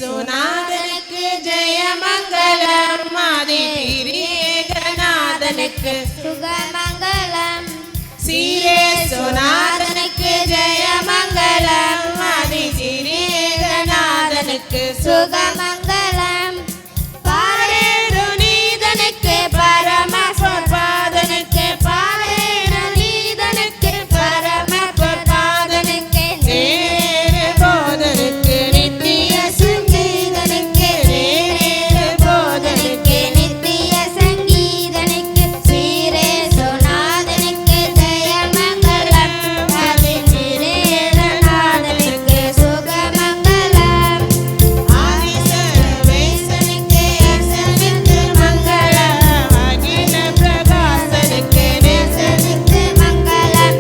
சீரேசுநாதனுக்கு ஜெயமங்கலம். ஆதிதிரியேகநாதனுக்கு சுகமங்கலம். சீரேசுநாதனுக்கு ஜெயமங்கலம். ஆதிதிரியேகநாதனுக்கு சுகமங்கலம். பாரேருநீதனுக்கு பரம பொற்பாதனுக்கு பாரேருநீதனுக்கு பரம பொற்பாதனுக்கு நேரு போதனுக்கு நித்திய சங்கீதனுக்கு நேரு போதனுக்கு நித்திய சங்கீதனுக்கு சீரேசுநாதனுக்கு ஜெயமங்கலம். ஆதிதிரியேகநாதனுக்கு சுகமங்கலம். ஆதிசரவேசனுக்கு ஈசனுக்கு மங்களம். அகில பிரகாசனுக்கு நேசனுக்கு மங்களம்.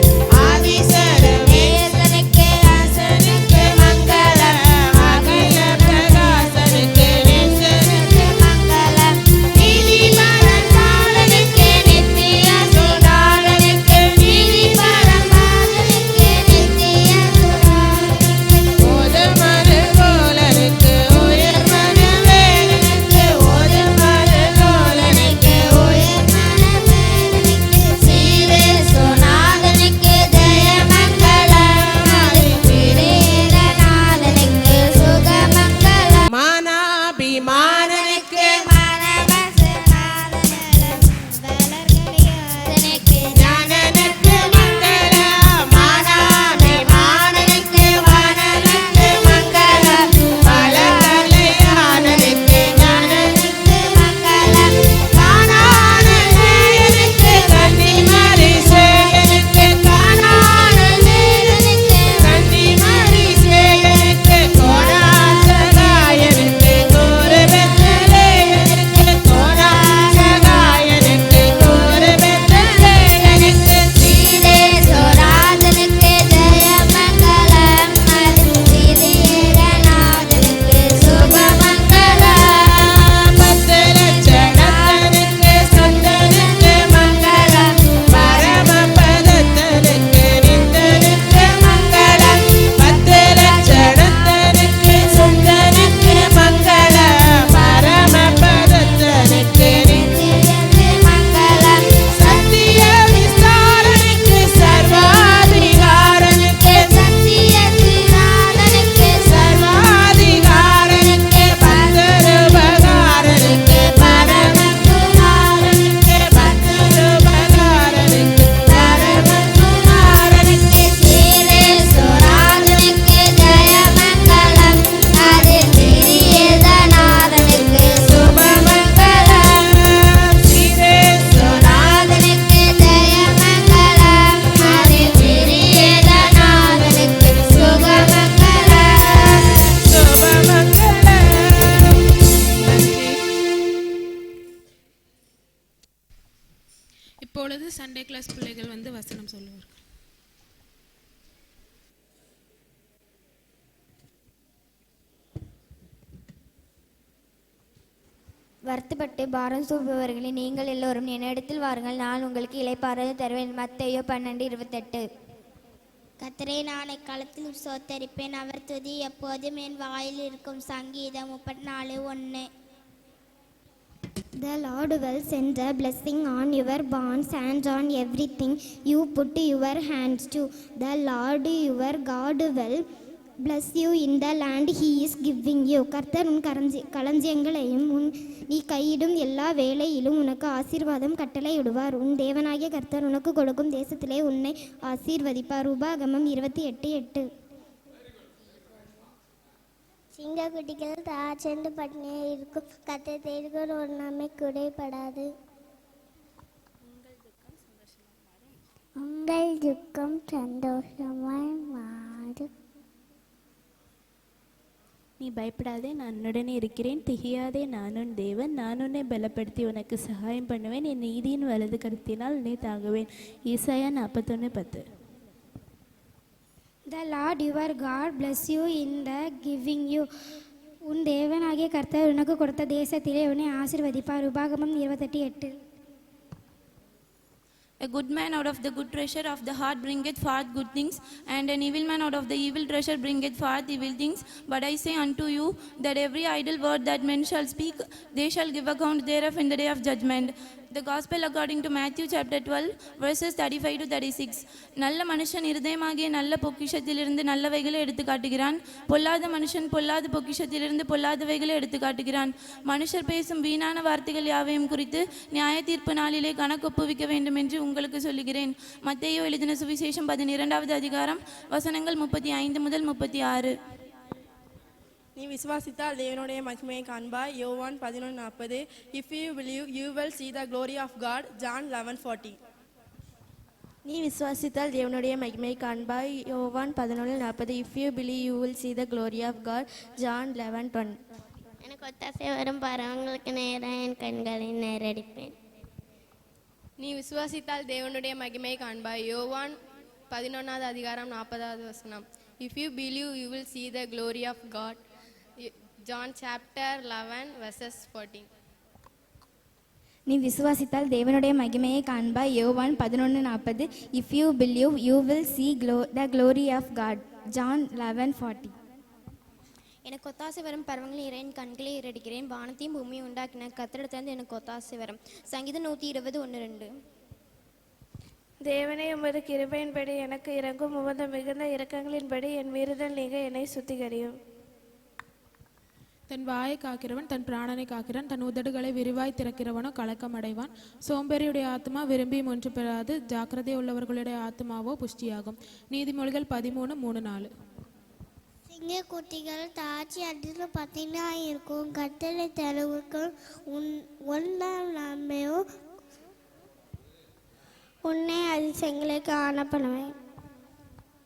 ஆதிசரவேசனுக்கு ஈசனுக்கு மங்களம். அகில பிரகாசனுக்கு நேசனுக்கு மங்களம். நீதிபரபாலனுக்கு நித்திய சுதாரனுக்கு நீதிபரபாலனுக்கு நித்திய சுதாரனுக்கு ஓதுமருகோலனுக்கு உயர்மனவேலனுக்கு ஓதுமருகோலனுக்கு உயர்மனவேலனுக்கு சீரேசுநாதனுக்கு ஜெயமங்கலம். ஆதிதிரியேகநாதனுக்கு சுகமங்கலம். மானாபிமானனுக்கு ஞானனுக்கு மங்களம். மானாபிமானனுக்கு வானனுக்கு மங்களம். பலகலையானனுக்கு ஞானனுக்கு மங்களம். காணான நேயனுக்கு கன்னிமரி சேயனுக்கு காணான நேயனுக்கு கன்னிமரி சேயனுக்கு கோணாசகாயனுக்கு கோரு பெத்தலேயனுக்கு கோணாசகாயனுக்கு கோரு பெத்தலேயனுக்கு சீரேசுநாதனுக்கு ஜெயமங்கலம். ஆதிதிரியேகநாதனுக்கு சுகமங்கலம். பத்து லட்சணத்தனுக்கு சொந்தனுக்கு மங்களம். பரமபதத்தனுக்கு நித்தனுக்கு மங்களம். பத்து லட்சணத்தனுக்கு சொந்தனுக்கு மங்களம். பரமபதத்தனுக்கு நித்தியனுக்கு மங்களம். சத்திய விஸ்தாரனுக்கு சர்வாதிகாரனுக்கு சத்தியத்திநாதனுக்கு சர்வாதிகாரனுக்கு பந்தருபகாரனுக்கு பரமகுமாரனுக்கு பந்தருபகாரனுக்கு பரமகுமாரனுக்கு சீரேசுநாதனுக்கு ஜெயமங்கலம். ஆதிதிரியேகநாதனுக்கு சுபமங்கலம். சீரேசுநாதனுக்கு நாதனுக்கு ஜெயமங்கலம். ஆதிதிரியேகநாதனுக்கு சுகமங்கலம். சுபமங்களம். இப்பொழுது சண்டே கிளாஸ் பிள்ளைகள் வந்து வசனம் சொல்லுவார்கள். வருத்தப்பட்டு பாரம் சூழ்பவர்களே, நீங்கள் எல்லோரும் என்னிடத்தில் வாருங்கள், நான் உங்களுக்கு இளைப்பாறுதல் தருவேன். மத்தேயு 12:28. கர்த்தரை நான் எக்காலத்தில் சோத்தரிப்பேன், அவர் துதி எப்போதும் என் வாயில் இருக்கும். சங்கீதம் 34:1. The Lord will send a blessing on your barns and on everything you put your hands to. The Lord your God will bless you in the land he is giving you. கர்த்தர் உன் களஞ்சியங்களையும் நீ கையிடும் எல்லா வேலையிலும் உனக்கு ஆசீர்வாதம் கட்டளையிடுவார். உன் தேவனாகிய கர்த்தர் உனக்கு கொடுக்கும் தேசத்திலே உன்னை ஆசீர்வதிப்பார். உபாகமம் 28:8. சிங்கக்குட்டிகள் தாச்சென்று பட்டினியே இருக்கும், கத்தை தேடுகிற ஒரு நன்மை குறைபடாது. உங்கள் துக்கம் சந்தோஷமாய் மாறும். நீ பயப்படாதே, நான் உன்னுடனே இருக்கிறேன். திகையாதே, நான் உன் தேவன். நான் உன்னை பலப்படுத்தி உனக்கு சகாயம் பண்ணுவேன். என் நீதியின் வலது கருத்தினால் உன்னை தாங்குவேன். ஏசாயா 41:10. The Lord your God bless you in the giving you. உன் தேவனாகிய கர்த்தர் உனக்கு கொடுத்த தேசத்திலே உன்னை ஆசீர்வதிப்பார். உபாகமம் 28:8. A good man out of the good treasure of the heart bringeth forth good things, and an evil man out of the evil treasure bringeth forth evil things. But I say unto you, that every idle word that men shall speak, they shall give account thereof in the day of judgment. The Gospel according to Matthew chapter 12, verses 35 to 36. நல்ல மனுஷன் இருதயமாகிய நல்ல பொக்கிஷத்திலிருந்து நல்லவைகளை எடுத்து காட்டுகிறான். பொல்லாத மனுஷன் பொல்லாத பொக்கிஷத்திலிருந்து பொல்லாதவைகளை எடுத்து காட்டுகிறான். மனுஷர் பேசும் வீணான வார்த்தைகள் யாவையும் குறித்து நியாய தீர்ப்பு நாளிலே கணக்கு ஒப்புவிக்க வேண்டும் என்று உங்களுக்கு சொல்லுகிறேன். மத்தேயு எழுதின சுவிசேஷம் 12வது அதிகாரம் வசனங்கள் 35 முதல் 36. நீ விசுவாசித்தால் தேவனுடைய மகிமையை காண்பாய். யோவான் 11:40. If you believe, you will see the glory of God. John 11:40. நீ விசுவாசித்தால் தேவனுடைய மகிமையை காண்பாய். யோவான் 11:40. If you believe, you will see the glory of God. John 11:20. எனக்கு ஒத்தாசை வரும் பரவங்களுக்கு நேராக என் கண்களை நேரடிப்பேன். நீ விசுவாசித்தால் தேவனுடைய மகிமையை காண்பாய். யோவான் 11வது அதிகாரம் 40வது வசனம். If you believe, you will see the glory of God. John chapter 11 verses 14. நீ விசுவாசித்தால் தேவனுடைய மகிமையை காண்பாய். யோவான் 11:40. If you believe, you will see the glory of God. John 11:40. எனக்கு ஒத்தாசை வரும் பருவங்கள் இறையின் கண்களை ஏறடிக்கிறேன். வானத்தையும் பூமியை உண்டாக்கின கத்திரத்திலிருந்து எனக்கு ஒத்தாசை வரும். சங்கீதம் 120:1-2. தேவனே, உமது கிருபையின்படி எனக்கு இறங்கும். உமது மிகுந்த இரக்கங்களின்படி என் மீறுதல் நீங்க என்னை சுத்திகரியும். தன் வாயை காக்கிறவன் தன் பிராணனை காக்கிறான். தன் உதடுகளை விரிவாய் திறக்கிறவனோ கலக்கம் அடைவான். சோம்பேறியுடைய ஆத்மா விரும்பியும் ஒன்று பெறாது. ஜாக்கிரதை உள்ளவர்களுடைய ஆத்மாவோ புஷ்டியாகும். நீதிமொழிகள் 13:3-4. சிங்கக்குட்டிகள் தாட்சி அடித்து பார்த்தீங்கன்னா இருக்கும். கட்டளை தெருவுக்கு உன்னமையோ உன்னை அதிசயங்களை காணப்படுவேன்.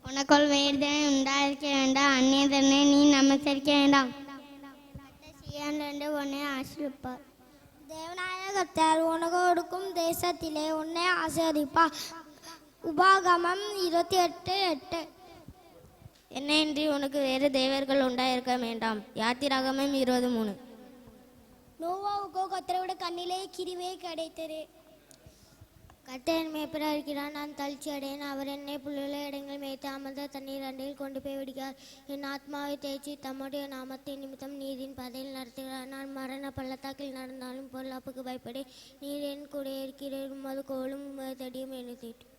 உனக்குள் வேதனை உண்டாயிருக்க வேண்டாம். அந்நியதனை நீ நமஸ்கரிக்க வேண்டாம். உன்னை ஆசிரிப்பார். தேவனாய கர்த்தர் உனக்கு கொடுக்கும் தேசத்திலே உன்னை ஆசீர்வதிப்பார். உபாகமம் 28:8. என்னையின்றி உனக்கு வேறு தேவர்கள் உண்டாயிருக்க வேண்டாம். யாத்திராகமம் 20:3. நோவாவுக்கோ கர்த்தரோட கண்ணிலே கிருபை கிடைத்தது. கர்த்தர் மேய்ப்பராக இருக்கிறார், நான் தளர்ச்சி அடையேன். அவர் என்னை புல்லுள்ள இடங்கள் மேய்த்து அமர்ந்த தண்ணீர் அண்டையில் கொண்டு போய் விடுகிறார். என் ஆத்மாவை தேய்ச்சி தம்முடைய நாமத்தை நிமித்தம் நீதியின் பாதையில் நடத்துகிறார். நான் மரண பள்ளத்தாக்கில் நடந்தாலும் பொல்லாப்புக்கு பயப்படே. நீர் என் கூட இருக்கிறீர். உமது கோலும் உமது தடியும் என்னை தேற்றும்.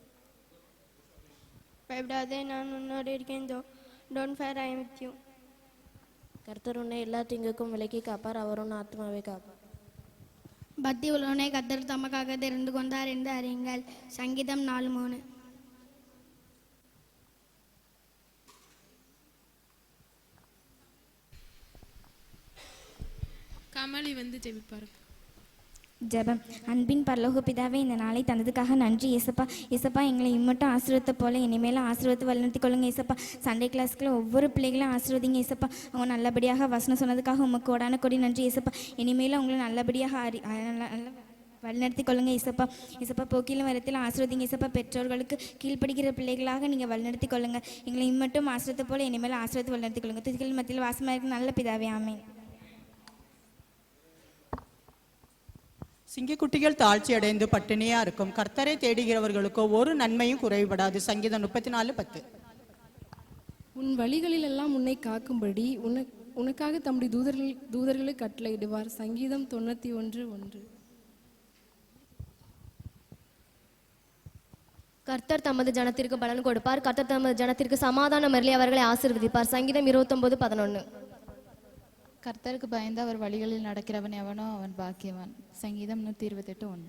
பயப்படாதே, நான் உன்னோடு இருக்கேன். Don't fear, I am with you. கர்த்தர் உன்னை எல்லா தீங்குக்கும் விலக்கி காப்பார். அவர் உன் ஆத்மாவை காப்பார். பக்தி உள்ளவனை கர்த்தர் தமக்காக தெரிந்து கொண்டார் என்று அறியுங்கள். சங்கீதம் 4:3. கமலி வந்து ஜெபிப்பார். ஜெபம். அன்பின் பரலோக பிதாவே, இந்த நாளை தந்ததுக்காக நன்றி ஏசப்பா. ஏசப்பா, எங்களை இம்மட்டும் ஆசீர்வத்தை போல இனிமேலும் ஆசீர்வத்தை வழிநடத்தி கொள்ளுங்க ஏசப்பா. சண்டே கிளாஸ்க்குள்ள ஒவ்வொரு பிள்ளைகளும் ஆசீர்வதிங்க ஏசப்பா. அவங்க நல்லபடியாக வசனம் சொன்னதுக்காக உமக்கு கோடான கொடி நன்றி ஏசப்பா. இனிமேலும் அவங்களை நல்லபடியாக வழிநடத்தி கொள்ளுங்க ஏசப்பா. ஏசப்பா, போக்கிலும் வரத்தில் ஆசீர்வதிங்க ஏசப்பா. பெற்றோர்களுக்கு கீழ்ப்படுகிற பிள்ளைகளாக நீங்கள் வழிநடத்தி கொள்ளுங்க. எங்களை இம்மட்டும் ஆசீர்வத்தை போல இனிமேலும் ஆசீர்வத்தை வழிநடத்தி கொள்ளுங்க. துதிகள் மத்தியில் வாசமாக இருக்க நல்ல பிதாவே, ஆமென். சிங்கக்குட்டிகள் தாழ்ச்சி அடைந்து பட்டினியா இருக்கும். கர்த்தரை தேடுகிறவர்களுக்கோ ஒரு நன்மையும் குறைபடாது. சங்கீதம் 34:10. உன் வழிகளில் எல்லாம் உன்னை காக்கும்படி உனக்காக தம்முடைய தூதர்களை கட்டளையிடுவார். சங்கீதம் 91:1. கர்த்தர் தமது ஜனத்திற்கு பலன் கொடுப்பார். கர்த்தர் தமது ஜனத்திற்கு சமாதானம் அருளி அவர்களை ஆசீர்வதிப்பார். சங்கீதம் 29:11. கர்த்தருக்கு பயந்து அவர் வழிகளில் நடக்கிறவன் எவனோ அவன் பாக்கியவான். சங்கீதம் 128:1.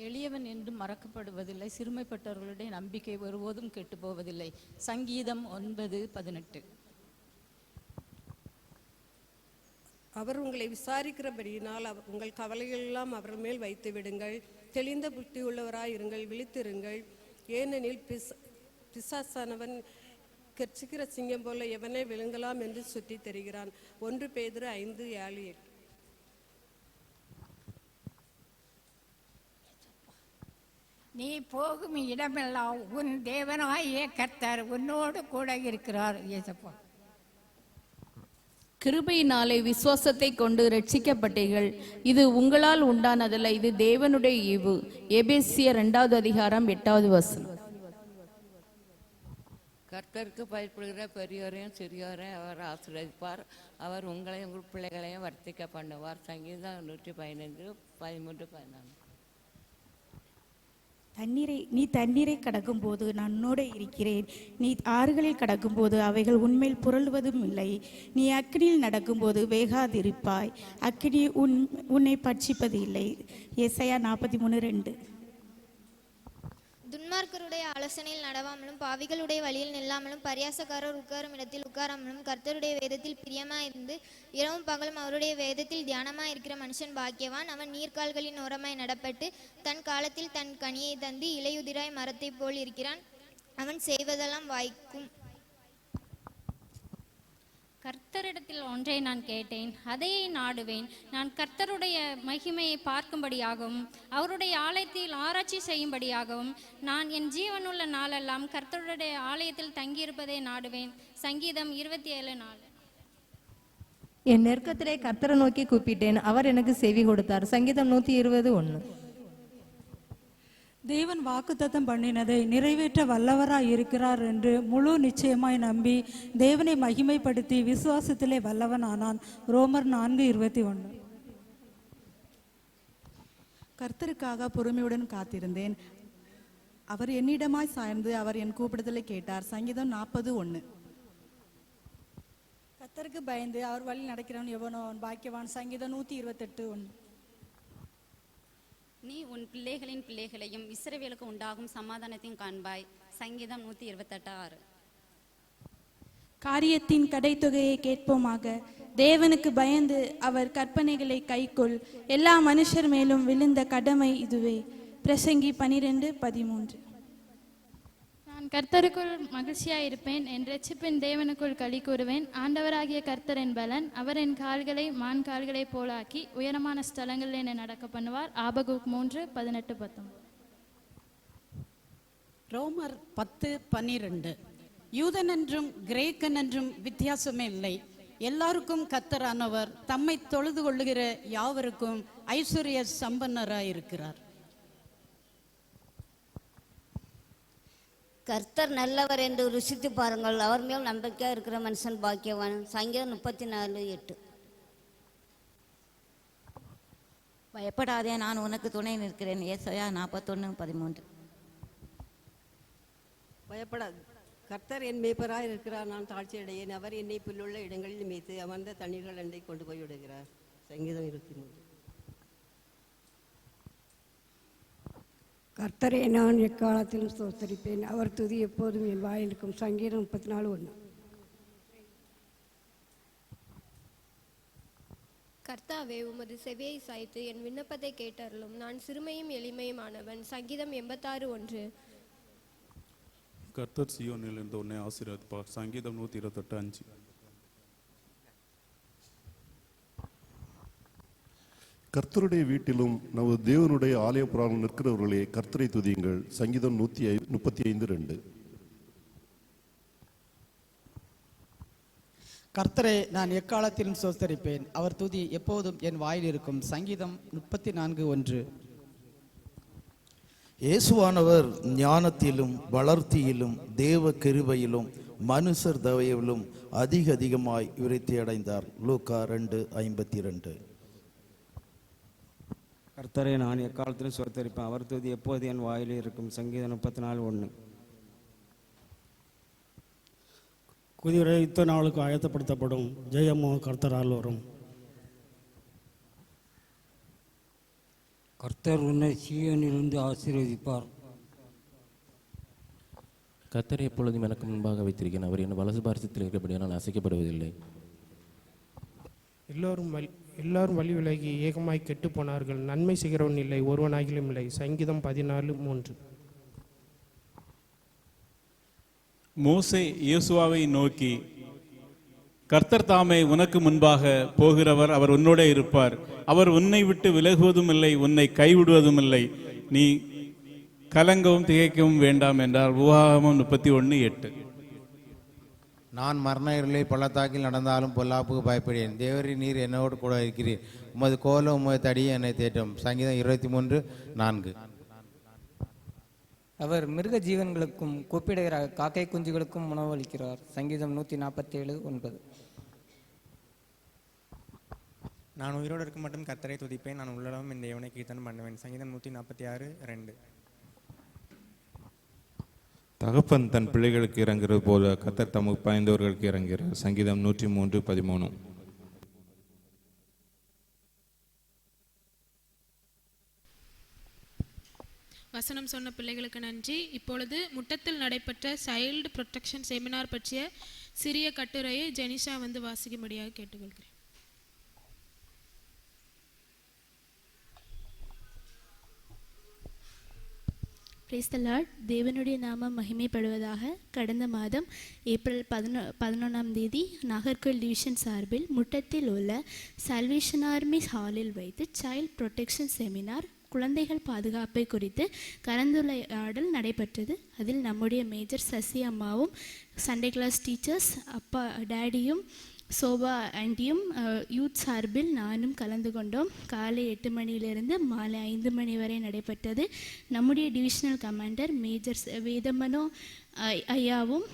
எளியவன் என்று மறக்கப்படுவதில்லை. சிறுமைப்பட்டவர்களுடைய நம்பிக்கை ஒருபோதும் கெட்டு போவதில்லை. சங்கீதம் 9:18. அவர் உங்களை விசாரிக்கிறபடியினால் உங்கள் கவலைகள் எல்லாம் அவர் மேல் வைத்து விடுங்கள். தெளிந்த புத்தி உள்ளவராயிருங்கள், விழித்திருங்கள். ஏனெனில் பிசாசானவன் கெர்ச்சிக்கிற சிங்கம் போல எவனை விழுங்கலாம் என்று சுற்றி தெரிகிறான். 1 பேதுரு 5:7-8. நீ போகும் இடமெல்லாம் உன் தேவனாகிய கர்த்தர் உன்னோடு கூட இருக்கிறார். ஏசப்பா, கிருபையினாலே விசுவாசத்தை கொண்டு ரட்சிக்கப்பட்டீர்கள். இது உங்களால் உண்டானதல்ல, இது தேவனுடைய ஈவு. எபேசியர் 2வது அதிகாரம் 8வது வசனம். கர்த்தருக்கு பயப்படுகிற பெரியோரையும் சிறியோரையும் அவர் ஆசீர்வதிப்பார். அவர் உங்களையும் உங்கள் பிள்ளைகளையும் வர்த்திக்க பண்ணுவார். சங்கீதம் 115, 13, 14. நீ தண்ணீரை கடக்கும்போது நான் உன்னோடு இருக்கிறேன். நீ ஆறுகளில் கடக்கும்போது அவைகள் உன்மேல் புரளுவதும் இல்லை. நீ அக்கினியில் நடக்கும்போது வேகாதிருப்பாய். அக்கினி உன்னை பட்சிப்பது இல்லை. ஏசாயா 43:2. துன்மார்க்கருடைய ஆலோசனையில் நடவாமலும் பாவிகளுடைய வழியில் நில்லாமலும் பரியாசக்காரர் உட்காரும் இடத்தில் உட்காராமலும் கர்த்தருடைய வேதத்தில் பிரியமாயிருந்து இரவும் பகலும் அவருடைய வேதத்தில் தியானமாய் இருக்கிற மனுஷன் பாக்கியவான். அவன் நீர்க்கால்களின் ஓரமாய் நடப்பட்டு தன் காலத்தில் தன் கனியை தந்து இலையுதிராய் மரத்தை போல் இருக்கிறான். அவன் செய்வதெல்லாம் வாய்க்கும். கர்த்தரிடத்தில் ஒன்றை நான் கேட்டேன், அதையே நாடுவேன். நான் கர்த்தருடைய மகிமையை பார்க்கும்படியாகவும் அவருடைய ஆலயத்தில் ஆராய்ச்சி செய்யும்படியாகவும் நான் என் ஜீவனுள்ள நாளெல்லாம் கர்த்தருடைய ஆலயத்தில் தங்கியிருப்பதை நாடுவேன். சங்கீதம் 27:4. என் நெருக்கத்திலே கர்த்தரை நோக்கி கூப்பிட்டேன், அவர் எனக்கு செவி கொடுத்தார். சங்கீதம் 120:1. தேவன் வாக்குத்தத்தம் பண்ணினதை நிறைவேற்ற வல்லவராய் இருக்கிறார் என்று முழு நிச்சயமாய் நம்பி தேவனை மகிமைப்படுத்தி விசுவாசத்திலே வல்லவனானான். ரோமர் 4:21. கர்த்தருக்காக பொறுமையுடன் காத்திருந்தேன். அவர் என்னிடமாய் சாய்ந்து அவர் என் கூப்பிடுதலை கேட்டார். சங்கீதம் 40:1. கர்த்தருக்கு பயந்து அவர் வழி நடக்கிறவன் எவனோ அவன் பாக்கியவான். சங்கீதம் 128:1. நீ உன் பிள்ளைகளின் பிள்ளைகளையும் இஸ்ரவேலுக்கு உண்டாகும் சமாதானத்தையும் காண்பாய். சங்கீதம் 128:6. காரியத்தின் கடைத்தொகையை கேட்போமாக. தேவனுக்கு பயந்து அவர் கற்பனைகளை கைக்கொள். எல்லா மனுஷர் மேலும் விழுந்த கடமை இதுவே. பிரசங்கி 12:13. நான் கர்த்தருக்குள் மகிழ்ச்சியாய் இருப்பேன், என் இரட்சிப்பின் தேவனுக்குள் களி கூறுவேன். ஆண்டவராகிய கர்த்தர் என் பலன். அவர் என் கால்களை மான் கால்களை போலாக்கி உயரமான ஸ்தலங்களில் என்னை நடக்க பண்ணுவார். ஆபகுக் 3:18-19. ரோமர் 10:12. யூதன் என்றும் கிரேக்கன் என்றும் வித்தியாசமே இல்லை, எல்லாருக்கும் கர்த்தரானவர் தம்மை தொழுது கொள்ளுகிற யாவருக்கும் ஐஸ்வர்ய சம்பன்னராயிருக்கிறார். கர்த்தர் நல்லவர் என்று ருசித்து பாருங்கள், அவர் மேல் நம்பிக்கையாக இருக்கிற மனுஷன் பாக்கியவான். சங்கீதம் 34:8. பயப்படாதே, நான் உனக்கு துணை நிற்கிறேன். ஏசாயா 41:13. பயப்படாது, கர்த்தர் என் மேய்ப்பராய் இருக்கிறார். நான் தாழ்ச்சி அடையேன். அவர் என்னை புல்லுள்ள இடங்களில் மேய்த்து அமர்ந்த தண்ணீர்கள் அண்டை கொண்டு போய் விடுகிறார். சங்கீதம் 23. கர்த்தரை நான் எக்காலத்திலும் ஸ்தோத்தரிப்பேன், அவர் துதி எப்போதும் என் வாயில் இருக்கும். சங்கீதம் 34:1. கர்த்தாவே, உமது செவியை சாய்த்து என் விண்ணப்பத்தை கேட்டருளும். நான் சிறுமையும் எளிமையுமானவன். சங்கீதம் 86:1. கர்த்தர் சீயோனிலிருந்து உன்னை ஆசீர்வதிப்பார். சங்கீதம் 128:5. கர்த்தருடைய வீட்டிலும் நமது தேவனுடைய ஆலய புறாமல் நிற்கிறவர்களே கர்த்தரை துதியுங்கள். சங்கீதம் 135:2. கர்த்தரை நான் எக்காலத்திலும் ஸ்தோத்தரிப்பேன், அவர் துதி எப்போதும் என் வாயில் இருக்கும். சங்கீதம் 34:1. இயேசுவானவர் ஞானத்திலும் வளர்த்தியிலும் தேவ கிருபையிலும் மனுஷர் தயவிலும் அதிகமாய் விருத்தி அடைந்தார். லூக்கா 2:52. கர்த்தரை நான் எக்காலத்திலும் ஸ்தோத்தரிப்பேன், அவர் துதி எப்போது என் வாயிலே இருக்கும். சங்கீதம் 34:1. குதிரை யுத்த நாளுக்கு ஆயத்தப்படுத்தப்படும், ஜெயமோ கர்த்தரால் வரும். கர்த்தர் உன்னை சீயோனிலிருந்து ஆசீர்வதிப்பார். கர்த்தரை எப்பொழுதும் எனக்கு முன்பாக வைத்திருக்கிறேன், அவர் என் வலது பாரசத்தில் இருக்கிறபடியாக நான் அசைக்கப்படுவதில்லை. எல்லாரும் வழி விலகி ஏகமாய் கெட்டு போனார்கள், நன்மை செய்கிறவன் இல்லை, ஒருவனாகிலும் இல்லை. சங்கீதம் 14:3. மோசே யோசுவாவை நோக்கி, கர்த்தர் தாமே உனக்கு முன்பாக போகிறவர், அவர் உன்னோட இருப்பார், அவர் உன்னை விட்டு விலகுவதும் இல்லை, உன்னை கைவிடுவதும் இல்லை, நீ கலங்கவும் திகைக்கவும் வேண்டாம் என்றார். உபாகமம் 31:8. நான் மரண இருளில் பள்ளத்தாக்கில் நடந்தாலும் பொல்லாப்புக்கு பயப்படேன். தேவரீர் நீர் என்னோடு கூட இருக்கிறீர். உமது கோலும் உமது தடியை என்னை தேற்றும். சங்கீதம் 23:4. அவர் மிருக ஜீவன்களுக்கும் கூப்பிடுகிற காக்கை குஞ்சுகளுக்கும் உணவளிக்கிறார். சங்கீதம் 147:9. நான் உயிரோடு இருக்க மட்டும் கர்த்தரை துதிப்பேன். நான் உள்ளளவும் இந்த தேவனை கீர்த்தனம் பண்ணுவேன். சங்கீதம் 146:2. தகப்பன் தன் பிள்ளைகளுக்கு இறங்குறது போல கர்த்தர் தமக்கு பயந்தவர்களுக்கு இறங்குகிறார். சங்கீதம் 103:13. வசனம் சொன்ன பிள்ளைகளுக்கு நன்றி. இப்பொழுது முட்டத்தில் நடைபெற்ற சைல்டு ப்ரொடெக்ஷன் செமினார் பற்றிய சிறிய கட்டுரையை ஜெனிஷா வந்து வாசிக்கும்படியாக கேட்டுக்கொள்கிறேன். Praise the Lord. தேவனுடைய நாமம் மகிமைப்படுவதாக. கடந்த மாதம் ஏப்ரல் 11ஆம் தேதி நாகர்கோவில் டிவிஷன் சார்பில் முட்டத்தில் உள்ள சால்வேஷன் ஆர்மி ஹாலில் வைத்து சைல்ட் ப்ரொடெக்ஷன் செமினார் குழந்தைகள் பாதுகாப்பை குறித்து கலந்துரையாடல் நடைபெற்றது. அதில் நம்முடைய மேஜர் சசி அம்மாவும் சண்டே கிளாஸ் டீச்சர்ஸ் அப்பா டேடியும் சோபா ஆண்டியும் யூத் சார்பில் நானும் கலந்து கொண்டோம். காலை 8 மணியிலிருந்து மாலை 5 மணி வரை நடைபெற்றது. நம்முடைய டிவிஷனல் கமாண்டர் மேஜர் வேதமனோ ஐயாவும்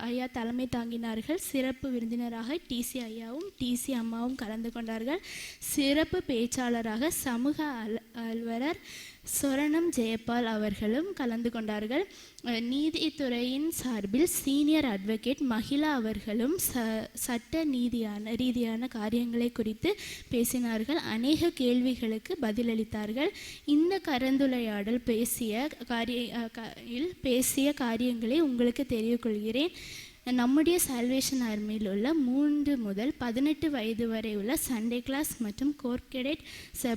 ஐயா தலைமை தாங்கினார்கள். சிறப்பு விருந்தினராக டிசி ஐயாவும் டிசி அம்மாவும் கலந்து கொண்டார்கள். சிறப்பு பேச்சாளராக சமூக அலுவலர் சொரணம் ஜெயபால் அவர்களும் கலந்து கொண்டார்கள். நீதித்துறையின் சார்பில் சீனியர் அட்வொகேட் மகிழா அவர்களும் சட்ட ரீதியான காரியங்களை குறித்து பேசினார்கள். அநேக கேள்விகளுக்கு பதிலளித்தார்கள். இந்த கலந்துரையாடல் பேசிய காரியங்களை உங்களுக்கு தெரியக்கொள்கிறேன். நம்முடைய சால்வேஷன் ஆர்மியில் உள்ள 3 முதல் 18 வயது வரை உள்ள சண்டே கிளாஸ் மற்றும் கோர்க்கெடேட்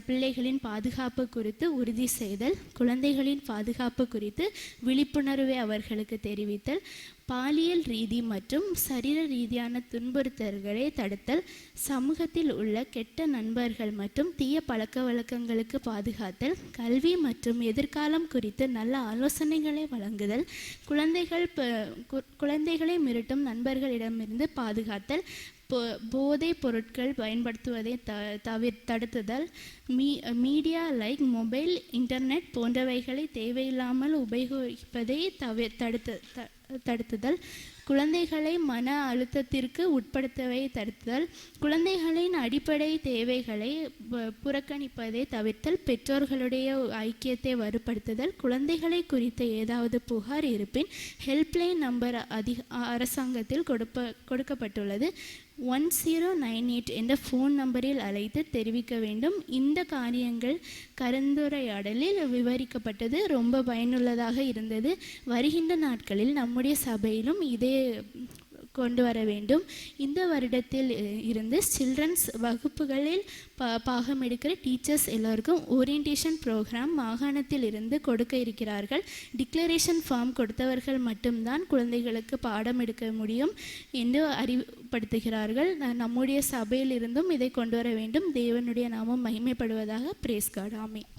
பிள்ளைகளின் பாதுகாப்பு குறித்து உறுதி செய்தல், குழந்தைகளின் பாதுகாப்பு குறித்து விழிப்புணர்வை அவர்களுக்கு தெரிவித்தல், பாலியல் ரீதி மற்றும் சரீர ரீதியான துன்புறுத்தல்களை தடுத்தல், சமூகத்தில் உள்ள கெட்ட நண்பர்கள் மற்றும் தீய பழக்க வழக்கங்களுக்கு பாதுகாத்தல், கல்வி மற்றும் எதிர்காலம் குறித்து நல்ல ஆலோசனைகளை வழங்குதல், குழந்தைகளை மிரட்டும் நண்பர்களிடமிருந்து பாதுகாத்தல், போதைப் பொருட்கள் பயன்படுத்துவதை தடுத்துதல், மீடியா லைக் மொபைல் இன்டர்நெட் போன்றவைகளை தேவையில்லாமல் உபயோகிப்பதை தடுத்துதல், குழந்தைகளை மன அழுத்தத்திற்கு உட்படுத்தவை தடுத்தல், குழந்தைகளின் அடிப்படை தேவைகளை புறக்கணிப்பதை தவிர்த்தல், பெற்றோர்களுடைய ஐக்கியத்தை வலுப்படுத்துதல், குழந்தைகளை குறித்த ஏதாவது புகார் இருப்பின் ஹெல்ப்லைன் நம்பர் அரசாங்கத்தில் கொடுக்கப்பட்டுள்ளது. 1098 என்ற ஃபோன் நம்பரில் அழைத்து தெரிவிக்க வேண்டும். இந்த காரியங்கள் கலந்துரையாடலில் விவரிக்கப்பட்டது. ரொம்ப பயனுள்ளதாக இருந்தது. வருகின்ற நாட்களில் நம்முடைய சபையிலும் இதே கொண்டு வர வேண்டும். இந்த வருடத்தில் இருந்து சில்ட்ரன்ஸ் வகுப்புகளில் பாகம் எடுக்கிற டீச்சர்ஸ் எல்லோருக்கும் ஓரியன்டேஷன் ப்ரோக்ராம் மாகாணத்தில் இருந்து கொடுக்க இருக்கிறார்கள். டிக்ளரேஷன் ஃபார்ம் கொடுத்தவர்கள் மட்டும்தான் குழந்தைகளுக்கு பாடம் எடுக்க முடியும் என்று அறிவுப்படுத்துகிறார்கள். நம்முடைய சபையில் இருந்தும் இதை கொண்டு வர வேண்டும். தேவனுடைய நாமம் மகிமைப்படுவதாக. Praise God. ஆமென்.